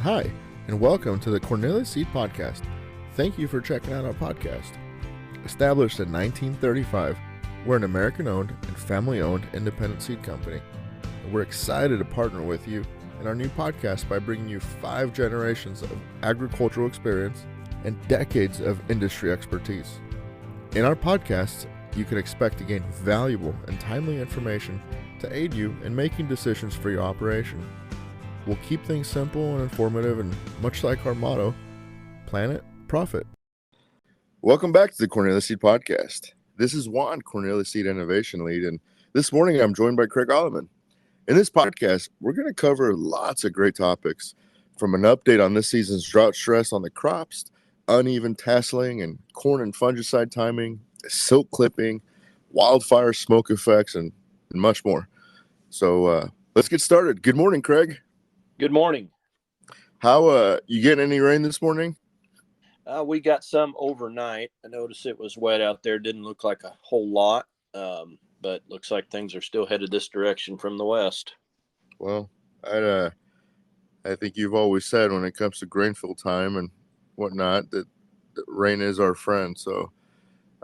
Hi, and welcome to the Cornelius Seed Podcast. Thank you for checking out our podcast. Established in 1935, we're an American-owned and family-owned independent seed company. And we're excited to partner with you in our new podcast by bringing you 5 generations of agricultural experience and decades of industry expertise. In our podcasts, you can expect to gain valuable and timely information to aid you in making decisions for your operation. We'll keep things simple and informative, and much like our motto, Planet Profit. Welcome back to the Cornelius Seed Podcast. This is Juan, Cornelius Seed Innovation Lead, and this morning I'm joined by Craig Allaman. In this podcast, we're going to cover lots of great topics, from an update on this season's drought stress on the crops, uneven tasseling and corn and fungicide timing, silk clipping, wildfire smoke effects, and much more. So let's get started. Good morning, Craig. Good morning. How you getting any rain this morning? We got some overnight. I noticed it was wet out there. Didn't look like a whole lot, but looks like things are still headed this direction from the west. Well, I think you've always said when it comes to grain fill time and whatnot that rain is our friend. So,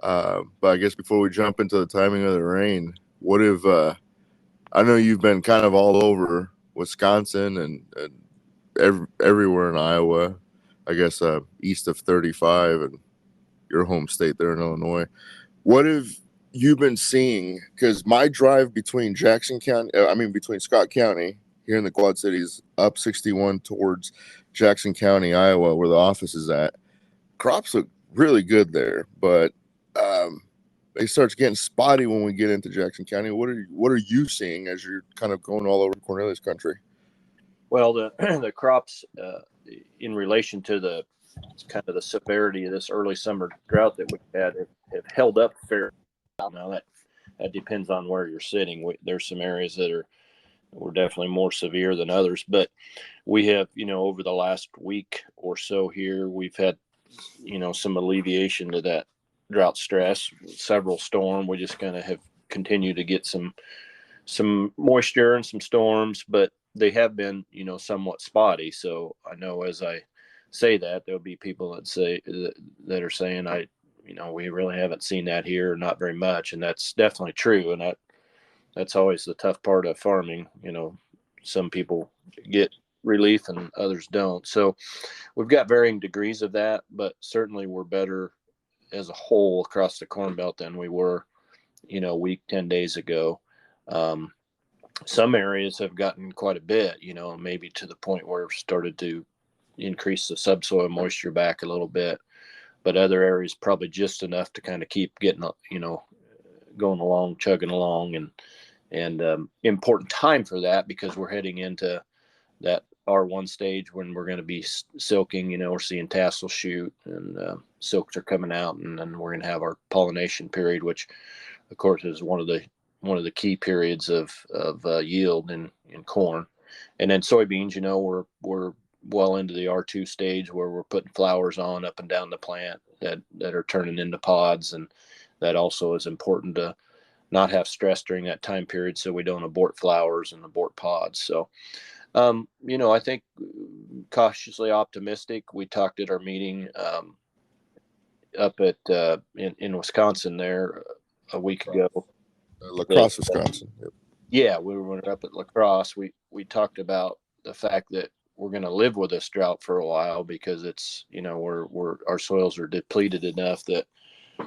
but I guess before we jump into the timing of the rain, what if I know you've been kind of all over Wisconsin and everywhere in Iowa, I guess east of 35 and your home state there in Illinois. What have you been seeing? Because my drive between between Scott County here in the Quad Cities up 61 towards Jackson County, Iowa, where the office is at, crops look really good there, but it starts getting spotty when we get into Jackson County. What are you seeing as you're kind of going all over Cornelius country? Well, the crops in relation to the kind of the severity of this early summer drought that we had have held up fairly well. Now that depends on where you're sitting. There's some areas that were definitely more severe than others, but we have, over the last week or so here, we've had, some alleviation to that drought stress. Several storms. We just kind of have continued to get some moisture and some storms, but they have been, somewhat spotty. So I know as I say that, there'll be people that are saying, we really haven't seen that here, not very much. And that's definitely true. And that's always the tough part of farming. Some people get relief and others don't. So we've got varying degrees of that, but certainly we're better as a whole across the Corn Belt than we were, a week, 10 days ago. Some areas have gotten quite a bit, maybe to the point where we've started to increase the subsoil moisture back a little bit, but other areas probably just enough to kind of keep getting, going along, chugging along, and important time for that because we're heading into that R1 stage when we're going to be silking. We're seeing tassel shoot and silks are coming out, and then we're going to have our pollination period, which of course is one of the key periods of yield in corn. And then soybeans, we're well into the R2 stage where we're putting flowers on up and down the plant that are turning into pods. And that also is important to not have stress during that time period so we don't abort flowers and abort pods. So, I think cautiously optimistic. We talked at our meeting up at in Wisconsin there a week ago. La Crosse, Wisconsin. Yep. Yeah, we were up at La Crosse. We talked about the fact that we're going to live with this drought for a while because it's, our soils are depleted enough that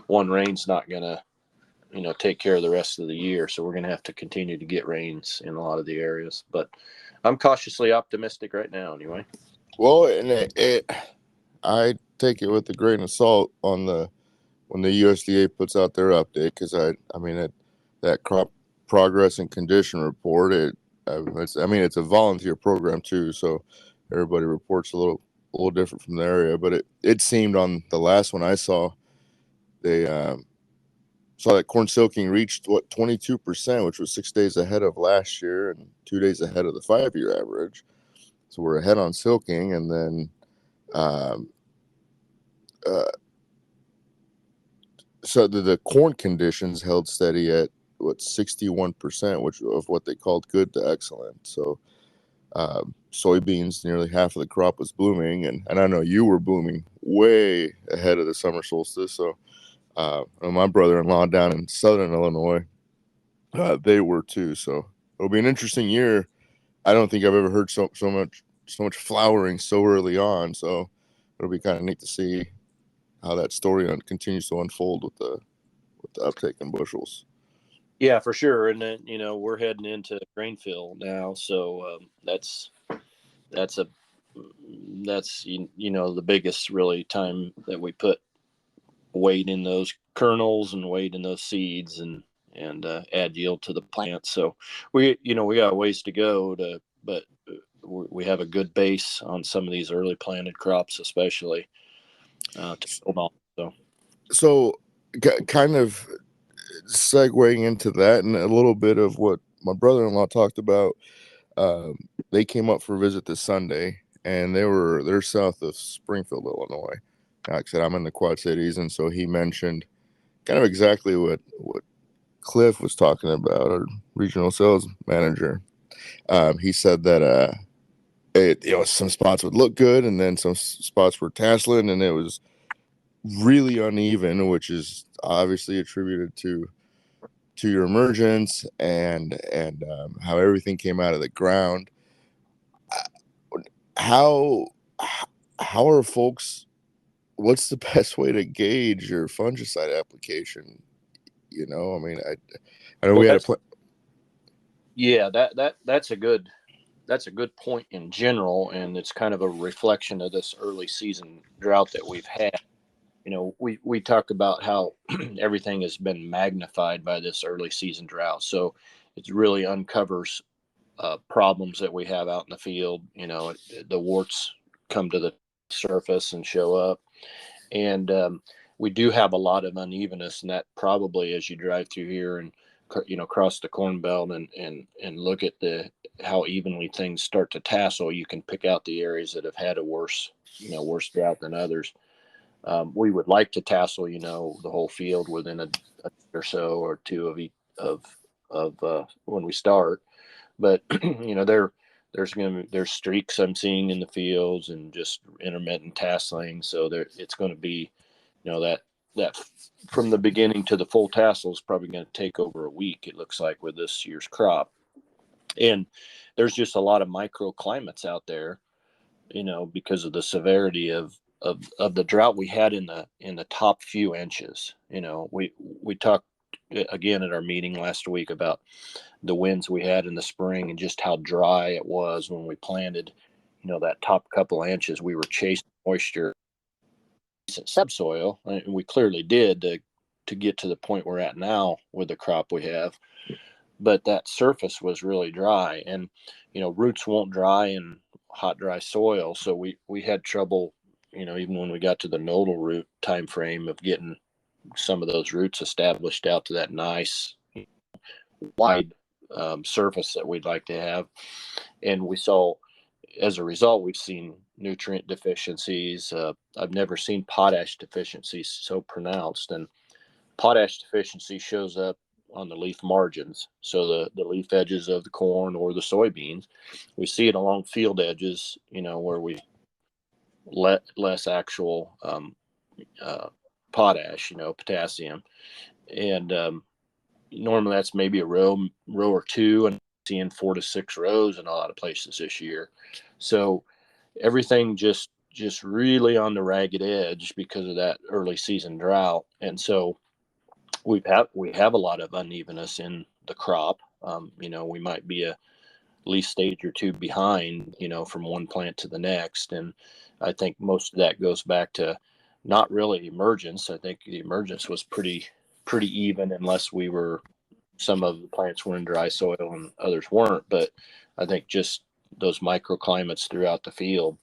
one rain's not going to, take care of the rest of the year. So we're going to have to continue to get rains in a lot of the areas. But I'm cautiously optimistic right now anyway. Well, and I take it with a grain of salt when the USDA puts out their update, because that crop progress and condition report, it's a volunteer program too, so everybody reports a little different from the area, but it seemed on the last one I saw, they saw that corn silking reached 22%, which was 6 days ahead of last year and 2 days ahead of the 5-year average. So we're ahead on silking, and then so the corn conditions held steady at 61%, which of what they called good to excellent. So soybeans, nearly half of the crop was blooming, and I know you were blooming way ahead of the summer solstice. So my brother-in-law down in southern Illinois, they were too. So it'll be an interesting year. I don't think I've ever heard so much flowering so early on. So it'll be kind of neat to see how that story continues to unfold with the uptake in bushels. Yeah, for sure. And then, we're heading into grain fill now. So that's the biggest really time that we put weight in those kernels and weight in those seeds and add yield to the plant. So we got a ways to go but we have a good base on some of these early planted crops, especially to build on. So kind of segueing into that and a little bit of what my brother-in-law talked about. They came up for a visit this Sunday, and they're south of Springfield, Illinois. Like I said, I'm in the Quad Cities, and so he mentioned kind of exactly what Cliff was talking about, our regional sales manager. He said that some spots would look good, and then some spots were tasseling, and it was really uneven, which is obviously attributed to your emergence and how everything came out of the ground. How are folks? What's the best way to gauge your fungicide application? I mean, I know we had a plan. Yeah, that's a good point in general, and it's kind of a reflection of this early season drought that we've had. We talk about how everything has been magnified by this early season drought. So it really uncovers problems that we have out in the field. The warts come to the surface and show up. And we do have a lot of unevenness, and that probably as you drive through here and cross the Corn Belt and look at how evenly things start to tassel, you can pick out the areas that have had a worse drought than others. We would like to tassel, the whole field within a or so or two of when we start, but there's streaks I'm seeing in the fields and just intermittent tasseling. So it's going to be, that from the beginning to the full tassel is probably going to take over a week. It looks like with this year's crop, and there's just a lot of microclimates out there, because of the severity of the drought we had in the top few inches. We talked again at our meeting last week about the winds we had in the spring and just how dry it was when we planted. That top couple of inches, we were chasing moisture subsoil, and we clearly did to get to the point we're at now with the crop we have. But that surface was really dry, and roots won't dry in hot, dry soil. So we had trouble, even when we got to the nodal root time frame of getting some of those roots established out to that nice wide surface that we'd like to have. And we saw, as a result, we've seen nutrient deficiencies. I've never seen potash deficiencies so pronounced, and potash deficiency shows up on the leaf margins. So the leaf edges of the corn or the soybeans, we see it along field edges, where we let less actual potash, potassium. And normally that's maybe a row or two, and seeing 4 to 6 rows in a lot of places this year. So everything just really on the ragged edge because of that early season drought. And so we have a lot of unevenness in the crop. We might be a leaf stage or two behind, from one plant to the next. And I think most of that goes back to not really emergence. I think the emergence was pretty even, unless some of the plants were in dry soil and others weren't. But I think just those microclimates throughout the field,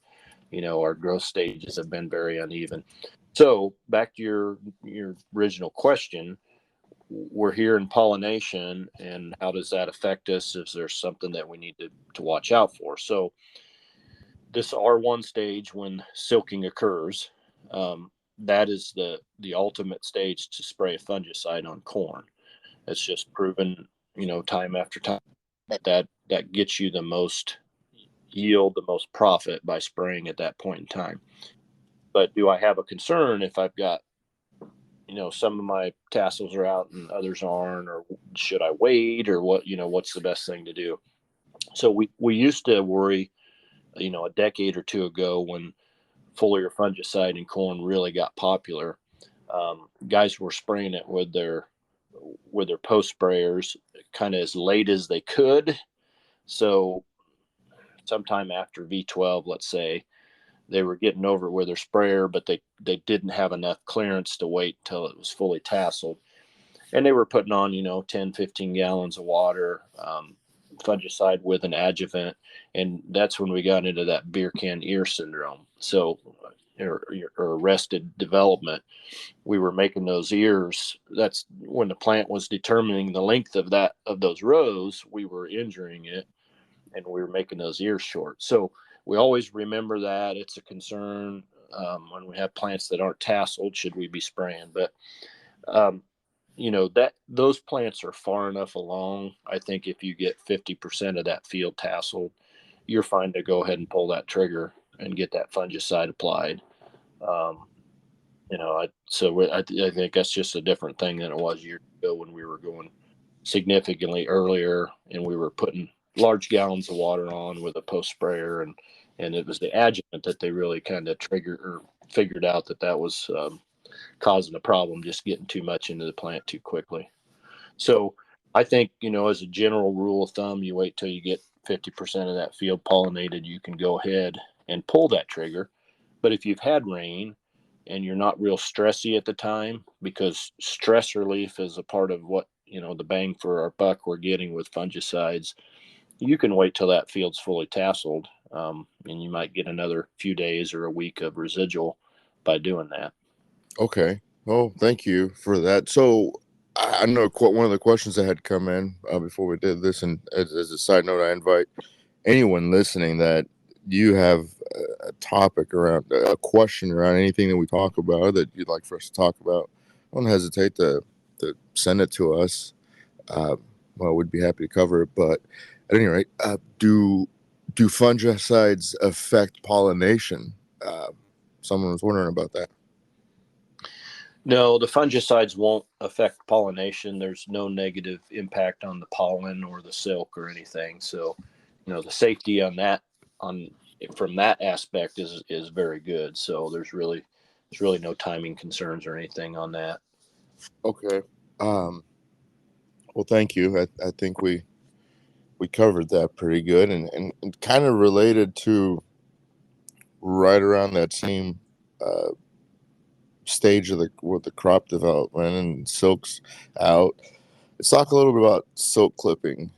our growth stages have been very uneven. So back to your original question, we're here in pollination, and how does that affect us? Is there something that we need to watch out for? So this R1 stage, when silking occurs, that is the ultimate stage to spray a fungicide on corn. It's just proven, time after time, that gets you the most yield the most profit by spraying at that point in time. But do I have a concern if I've got, some of my tassels are out and others aren't, or should I wait, or what's the best thing to do? So we used to worry, a decade or two ago when foliar fungicide in corn really got popular. Guys were spraying it with their post sprayers kind of as late as they could. So sometime after V12, let's say, they were getting over it with their sprayer, but they didn't have enough clearance to wait until it was fully tasseled. And they were putting on, 10, 15 gallons of water, fungicide with an adjuvant. And that's when we got into that beer can ear syndrome. So, or arrested development. We were making those ears. That's when the plant was determining the length of those rows, we were injuring it, and we were making those ears short. So we always remember that. It's a concern when we have plants that aren't tasseled, should we be spraying? But, that those plants are far enough along. I think if you get 50% of that field tasseled, you're fine to go ahead and pull that trigger and get that fungicide applied. I think that's just a different thing than it was years ago when we were going significantly earlier and we were putting large gallons of water on with a post sprayer, and it was the adjuvant that they really kind of triggered or figured out that was causing a problem, just getting too much into the plant too quickly. So I think, as a general rule of thumb, you wait till you get 50% of that field pollinated, you can go ahead and pull that trigger. But if you've had rain and you're not real stressy at the time, because stress relief is a part of what, the bang for our buck we're getting with fungicides, you can wait till that field's fully tasseled, and you might get another few days or a week of residual by doing that. Okay. Well, thank you for that. So I know one of the questions that had come in before we did this, and as a side note, I invite anyone listening that you have a topic around, a question around anything that we talk about that you'd like for us to talk about, don't hesitate to send it to us. We'd be happy to cover it. But at any rate, do fungicides affect pollination? Someone was wondering about that. No, the fungicides won't affect pollination. There's no negative impact on the pollen or the silk or anything. So, the safety from that aspect is very good. So there's really no timing concerns or anything on that. Okay. Well, thank you. I think we covered that pretty good, and kind of related to right around that same stage of the crop development and silk's out. Let's talk a little bit about silk clipping.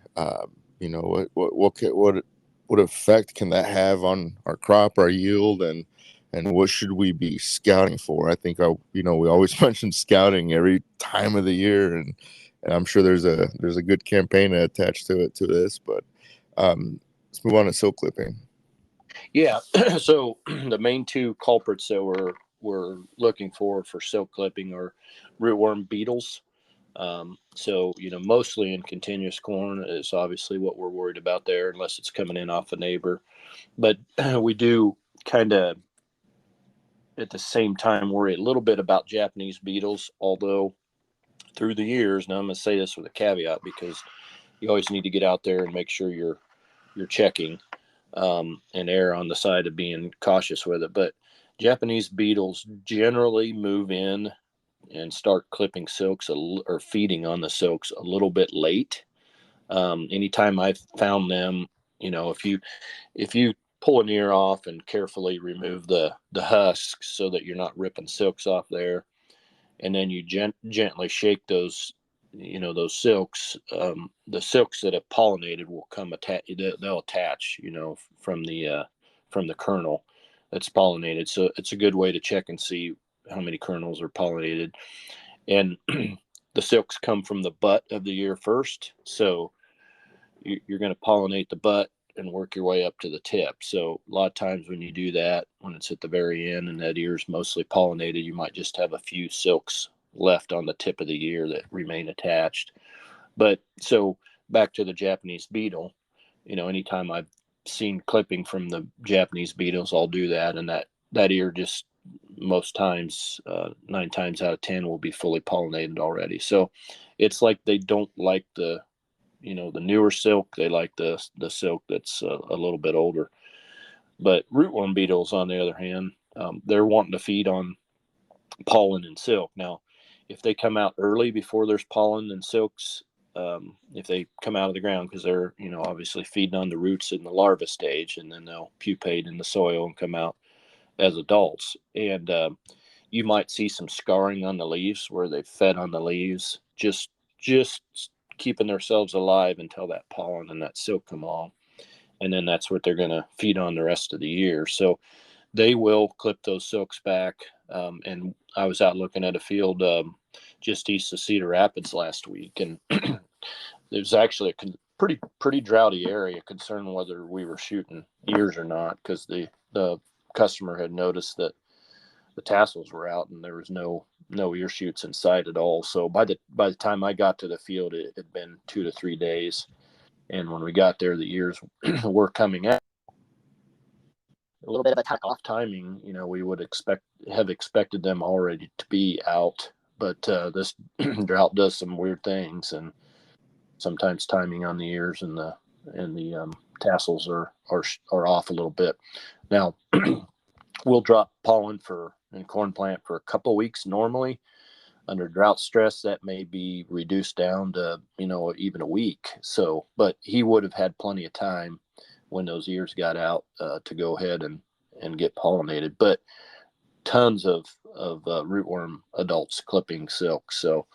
What effect can that have on our crop, our yield, and what should we be scouting for? I think we always mention scouting every time of the year, and I'm sure there's a good campaign attached to this. But let's move on to silk clipping. Yeah. So the main two culprits that we're looking for silk clipping are rootworm beetles. Mostly in continuous corn is obviously what we're worried about there, unless it's coming in off a neighbor. But we do kind of at the same time worry a little bit about Japanese beetles, although through the years, now I'm going to say this with a caveat because you always need to get out there and make sure you're checking and err on the side of being cautious with it. But Japanese beetles generally move in and start clipping silks or feeding on the silks a little bit late. Anytime I've found them, if you pull an ear off and carefully remove the husks so that you're not ripping silks off there, and then you gently shake those, those silks, the silks that have pollinated will they'll attach, from the kernel that's pollinated. So it's a good way to check and see how many kernels are pollinated. And the silks come from the butt of the ear first. So you're going to pollinate the butt and work your way up to the tip. So a lot of times when you do that, when it's at the very end and that ear is mostly pollinated, you might just have a few silks left on the tip of the ear that remain attached. But so back to the Japanese beetle, anytime I've seen clipping from the Japanese beetles all do that, and that ear just most times, 9 times out of 10 will be fully pollinated already. So it's like they don't like the newer silk. They like the silk that's a little bit older. But rootworm beetles, on the other hand, they're wanting to feed on pollen and silk. Now, if they come out early before there's pollen and silks, if they come out of the ground, because they're obviously feeding on the roots in the larva stage, and then they'll pupate in the soil and come out as adults. And you might see some scarring on the leaves where they've fed on the leaves, just keeping themselves alive until that pollen and that silk come along. And then that's what they're going to feed on the rest of the year. So they will clip those silks back. And I was out looking at a field just east of Cedar Rapids last week, and there's actually a pretty droughty area. Concerned whether we were shooting ears or not, because the customer had noticed that the tassels were out and there was no ear shoots in sight at all. So by the time I got to the field, it had been 2 to 3 days. And when we got there, the ears were coming out. A little bit of a off timing, we would have expected them already to be out, but this drought does some weird things, and sometimes timing on the ears and the tassels are off a little bit. Now, we'll drop pollen in corn plant for a couple of weeks normally. Under drought stress, that may be reduced down to, even a week. So, but he would have had plenty of time when those ears got out to go ahead and get pollinated. But tons of rootworm adults clipping silk. So,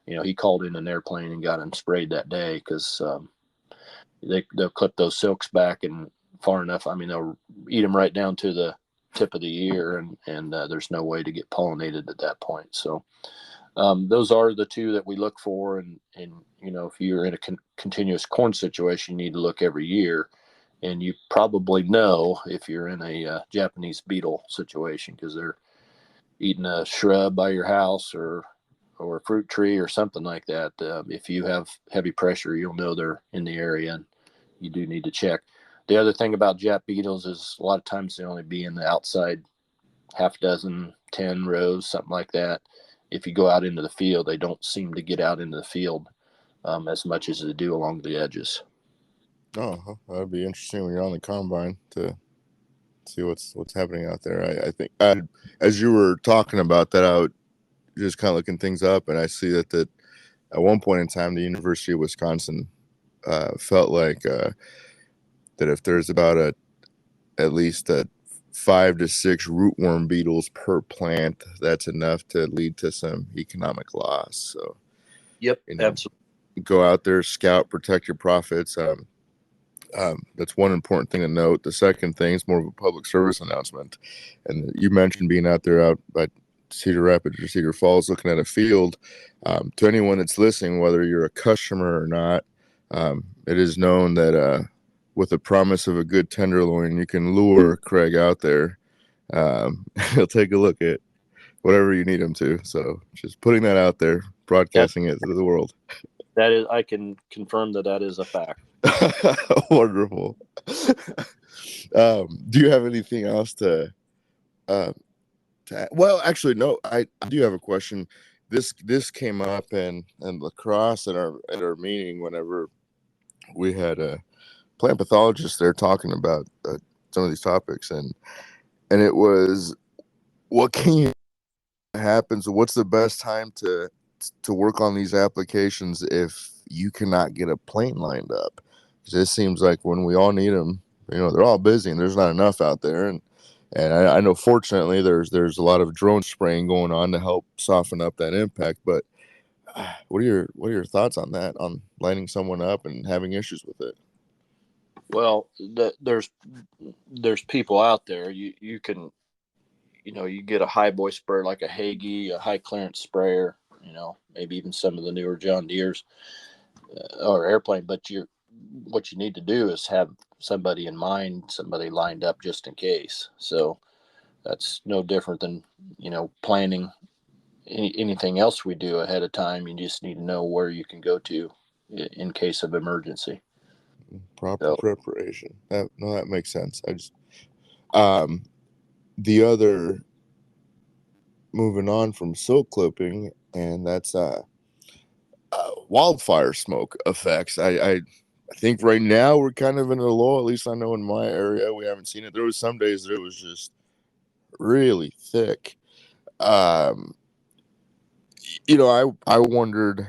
he called in an airplane and got them sprayed that day, because they'll clip those silks back and far enough. I mean, they'll eat them right down to the tip of the ear, and there's no way to get pollinated at that point. So those are the two that we look for. And if you're in a continuous corn situation, you need to look every year. And you probably know if you're in a Japanese beetle situation, because they're eating a shrub by your house or a fruit tree or something like that. If you have heavy pressure, you'll know they're in the area, and you do need to check. The other thing about Jap beetles is a lot of times they only be in the outside half dozen, 10 rows, something like that. If you go out into the field, they don't seem to get out into the field as much as they do along the edges. Oh, that'd be interesting when you're on the combine to see what's happening out there. I think as you were talking about that, I would just kind of looking things up, and I see that at one point in time, the University of Wisconsin felt like that if there's about at least 5 to 6 rootworm beetles per plant, that's enough to lead to some economic loss. So, yep, absolutely. Go out there, scout, protect your profits. That's one important thing to note. The second thing is more of a public service announcement. And you mentioned being out by Cedar Rapids or Cedar Falls looking at a field. To anyone that's listening, whether you're a customer or not, it is known that with the promise of a good tenderloin, you can lure Craig out there. He'll take a look at whatever you need him to. So just putting that out there, broadcasting it to the world. That is, I can confirm that is a fact. Wonderful. Do you have anything else to well, actually, no, I do have a question. This came up in La Crosse at our meeting whenever we had a plant pathologist there talking about some of these topics, and it was what happens. What's the best time to work on these applications if you cannot get a plane lined up? Because it seems like when we all need them, they're all busy and there's not enough out there. And I know fortunately there's a lot of drone spraying going on to help soften up that impact. But what are your thoughts on that, on lining someone up and having issues with it? Well, there's people out there. You can, you get a high boy sprayer like a Hagee, a high clearance sprayer, maybe even some of the newer John Deere's or airplane. But what you need to do is have somebody in mind, somebody lined up just in case. So that's no different than, planning anything else we do ahead of time. You just need to know where you can go to in case of emergency. Proper So, preparation. That makes sense. I just the other, moving on from silk clipping, and that's wildfire smoke effects. I think right now we're kind of in a lull. At least I know in my area we haven't seen it. There was some days that it was just really thick. Um, I wondered,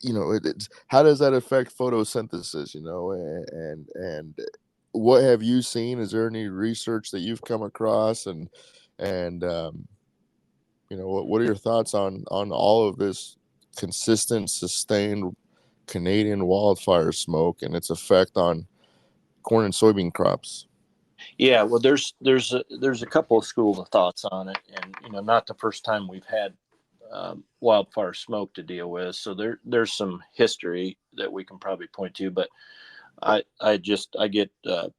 it's how does that affect photosynthesis? And what have you seen? Is there any research that you've come across? And what are your thoughts on all of this consistent, sustained Canadian wildfire smoke and its effect on corn and soybean crops? yeah, well, there's a couple of schools of thoughts on it, and not the first time we've had wildfire smoke to deal with. So there's some history that we can probably point to, but I get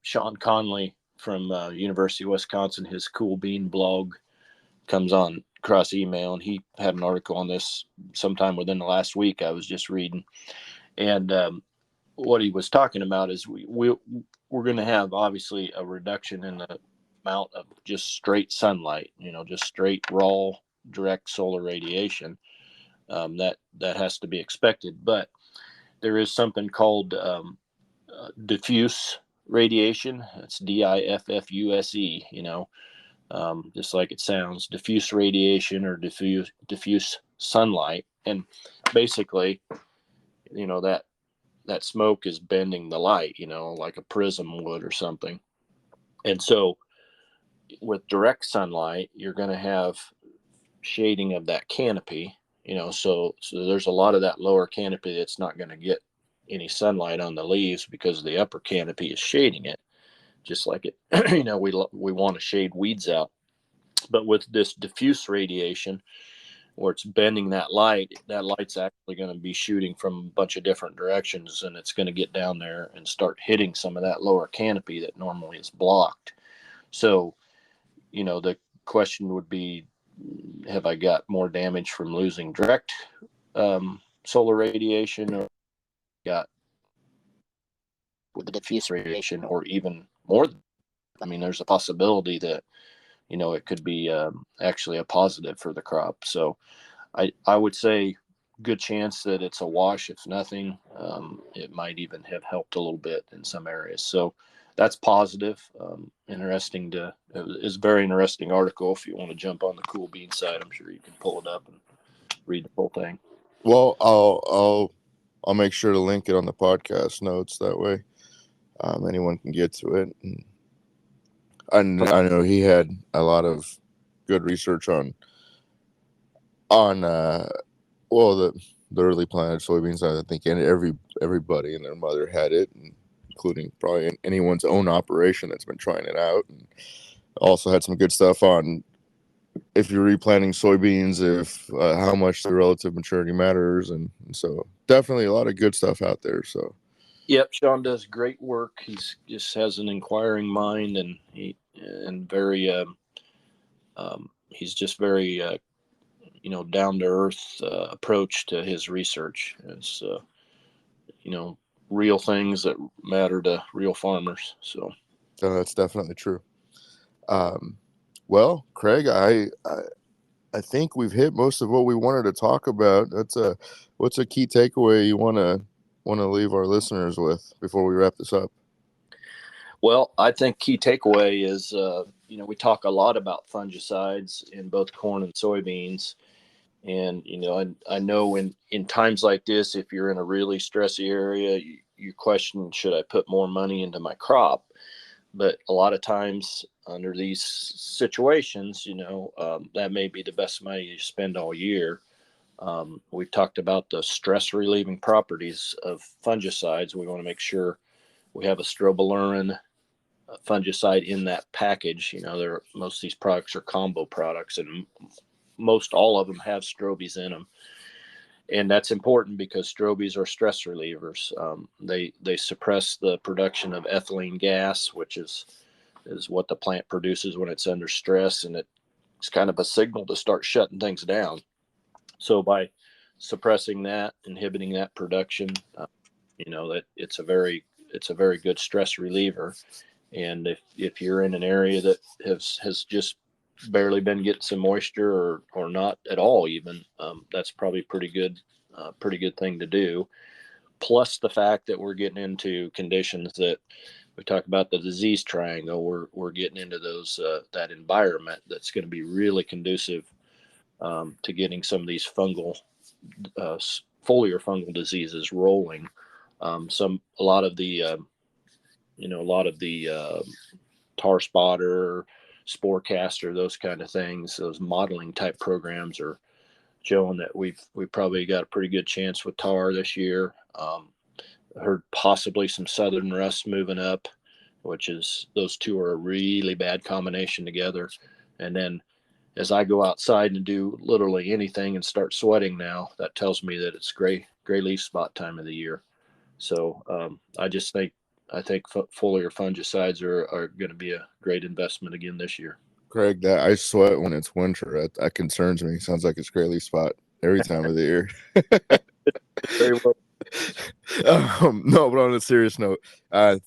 Sean Conley from University of Wisconsin. His Cool Bean blog comes on across email, and he had an article on this sometime within the last week. I was just reading, and what he was talking about is we're going to have obviously a reduction in the amount of just straight sunlight, just straight raw direct solar radiation. That has to be expected, but there is something called diffuse radiation. It's DIFFUSE, just like it sounds, diffuse radiation or diffuse sunlight. And basically, that smoke is bending the light, like a prism would or something. And so with direct sunlight, you're going to have shading of that canopy, so there's a lot of that lower canopy that's not going to get any sunlight on the leaves because the upper canopy is shading it, just like it, we want to shade weeds out. But with this diffuse radiation, where it's bending that light's actually going to be shooting from a bunch of different directions, and it's going to get down there and start hitting some of that lower canopy that normally is blocked. So, the question would be, have I got more damage from losing direct solar radiation, or got with the diffuse radiation, or even more? I mean, there's a possibility that, it could be actually a positive for the crop. So I would say good chance that it's a wash. If nothing, it might even have helped a little bit in some areas. So that's positive. Interesting it's a very interesting article. If you want to jump on the Cool Bean side, I'm sure you can pull it up and read the whole thing. Well, I'll make sure to link it on the podcast notes. That way, anyone can get to it. And I know he had a lot of good research on the early planted soybeans. I think everybody and their mother had it, including probably anyone's own operation that's been trying it out. And also had some good stuff on if you're replanting soybeans, if how much the relative maturity matters, and so definitely a lot of good stuff out there. So yep, Sean does great work. He's just has an inquiring mind, and he's just very down to earth approach to his research. It's real things that matter to real farmers. So that's definitely true. Well, Craig, I think we've hit most of what we wanted to talk about. What's a key takeaway you want to leave our listeners with before we wrap this up? Well, I think key takeaway is, we talk a lot about fungicides in both corn and soybeans. And, I know in times like this, if you're in a really stressy area, you question, should I put more money into my crop? But a lot of times under these situations, that may be the best money you spend all year. We've talked about the stress relieving properties of fungicides. We want to make sure we have a strobilurin fungicide in that package. Most of these products are combo products, and most all of them have strobies in them. And that's important because strobies are stress relievers. They suppress the production of ethylene gas, which is what the plant produces when it's under stress, and it's kind of a signal to start shutting things down. So by suppressing that, inhibiting that production, that it's it's a very good stress reliever. And if you're in an area that has just barely been getting some moisture or not at all, even, that's probably pretty good thing to do. Plus the fact that we're getting into conditions that we talk about, the disease triangle, we're getting into those, that environment that's going to be really conducive to getting some of these foliar fungal diseases rolling. A lot of the tar spotter, spore caster, those kind of things, those modeling type programs are showing that we probably got a pretty good chance with tar this year. Heard possibly some southern rust moving up, which is, those two are a really bad combination together. And then as I go outside and do literally anything and start sweating now, that tells me that it's gray leaf spot time of the year. So I think foliar fungicides are going to be a great investment again this year. Craig, that I sweat when it's winter. That concerns me. Sounds like it's gray leaf spot every time of the year. Very well. No, but on a serious note,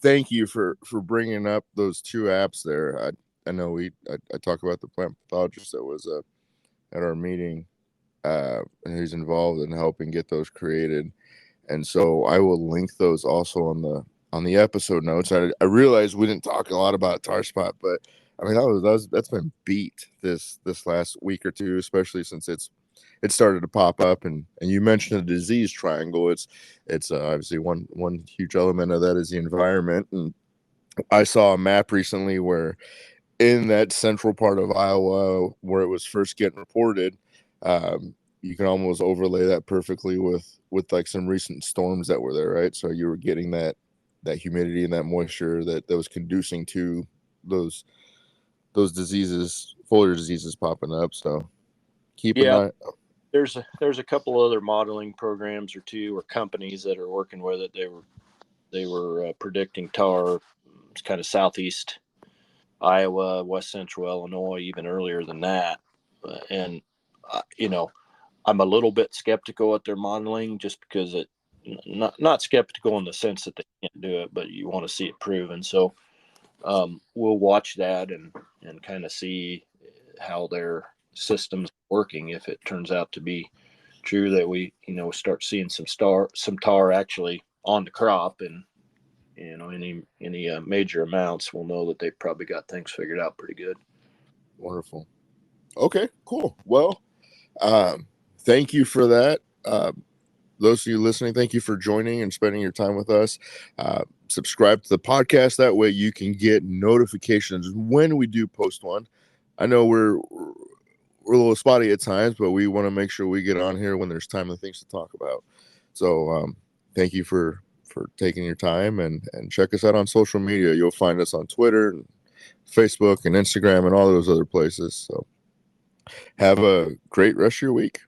thank you for bringing up those two apps there. I know I talk about the plant pathologist that was at our meeting, and he's involved in helping get those created. And so I will link those also on the episode notes. I realized we didn't talk a lot about tar spot, but I mean that's been beat this last week or two, especially since it started to pop up. And you mentioned the disease triangle. It's obviously one huge element of that is the environment. And I saw a map recently where in that central part of Iowa where it was first getting reported, you can almost overlay that perfectly with like some recent storms that were there, right? So you were getting that humidity and that moisture that was conducing to those diseases, foliar diseases popping up. So keep an eye. There's a couple other modeling programs or two, or companies that are working with it. They were predicting tar. It's kind of southeast Iowa, west central Illinois, even earlier than that. And I'm a little bit skeptical at their modeling, just because not skeptical in the sense that they can't do it, but you want to see it proven. So we'll watch that and kind of see how their system's working. If it turns out to be true that we start seeing some tar actually on the crop, and any major amounts, we'll know that they've probably got things figured out pretty good. Wonderful. Okay, cool. Well, thank you for that. Those of you listening, thank you for joining and spending your time with us. Subscribe to the podcast. That way you can get notifications when we do post one. I know we're a little spotty at times, but we want to make sure we get on here when there's timely things to talk about. So thank you for taking your time, and check us out on social media. You'll find us on Twitter, and Facebook, and Instagram, and all those other places. So have a great rest of your week.